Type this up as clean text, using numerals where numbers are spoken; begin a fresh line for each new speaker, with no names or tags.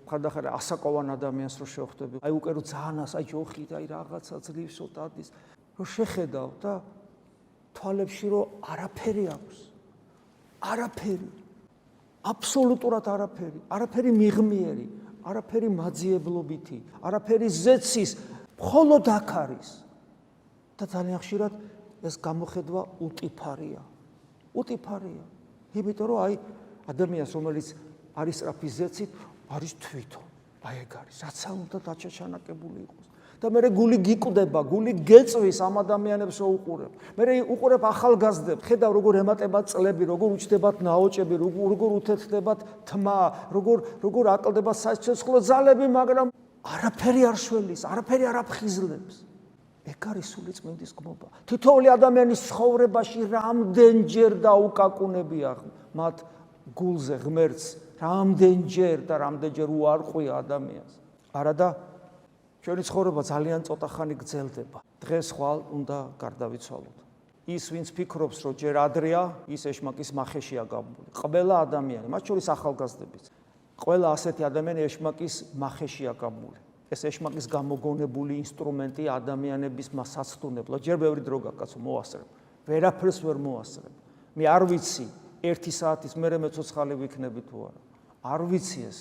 ხანდახან ასაკოვან ადამიანს რო შევხვდები, აი უკვე რო ძალიან აი ჯოხით, აი რაღაცა ძლივსო დადის, რო შეხედავ და თვალებში რო არაფერი აქვს. არაფერი. აბსოლუტურად არაფერი. არაფერი მიღმიერი, არაფერი მაძიებლობითი, არაფერი ზეცის, მხოლოდ აქ არის. და ძალიან ხშირად ეს გამოხედვა უტიფარია. უტიფარია. იმიტომ რომ აი ადამიანს რომელიც არის სწრაფი ზეცით, არის თვითონ. აი ეგ არის, რაც უნდა დაჩაჩანაკებული იყოს. და მე გული გიკვდება, გული გეწვის ამ ადამიანებს რო უყურებ. მე უყურებ ახალგაზრდებს, ხედავ როგორ ემატებათ წლები, როგორ უჩნდებათ ნაოჭები, როგორ უთეთდებათ თმა, როგორ აკლდებათ სიცოცხლო ძალები, მაგრამ არაფერი არ შველის, არაფერი არ აფხიზლებს. ეგ არის სული წმინდის გმობა. თითოეული ადამიანის ცხოვრებაში რამდენჯერ დაუკაკუნებია მათ გულზე ღმერთს, რამდენჯერ და რამდენჯერ უარყვია ადამიანს. არადა ჩვენი ცხოვრება ძალიან ცოტა ხანი გრძელდება. დღეს ხვალ უნდა გარდავიცვალოთ. ის ვინც ფიქრობს, რომ ჯერ ადრეა, ის ეშმაკის მახეშია გამული. ყველა ადამიანი, მათ შორის ახალგაზრდებიც. ყველა ასეთი ადამიანი ეშმაკის მახეშია გამული. ეს ეშმაკის გამოგონებული ინსტრუმენტი ადამიანების სასტუნებლად. ჯერ ბევრი დრო გაკაცო, მოასწრებ. ვერაფერს ვერ მოასწრებ. მე არ ვიცი 1 საათის მერე მე ცოცხალი ვიქნები თუ არა. არ ვიცი ეს.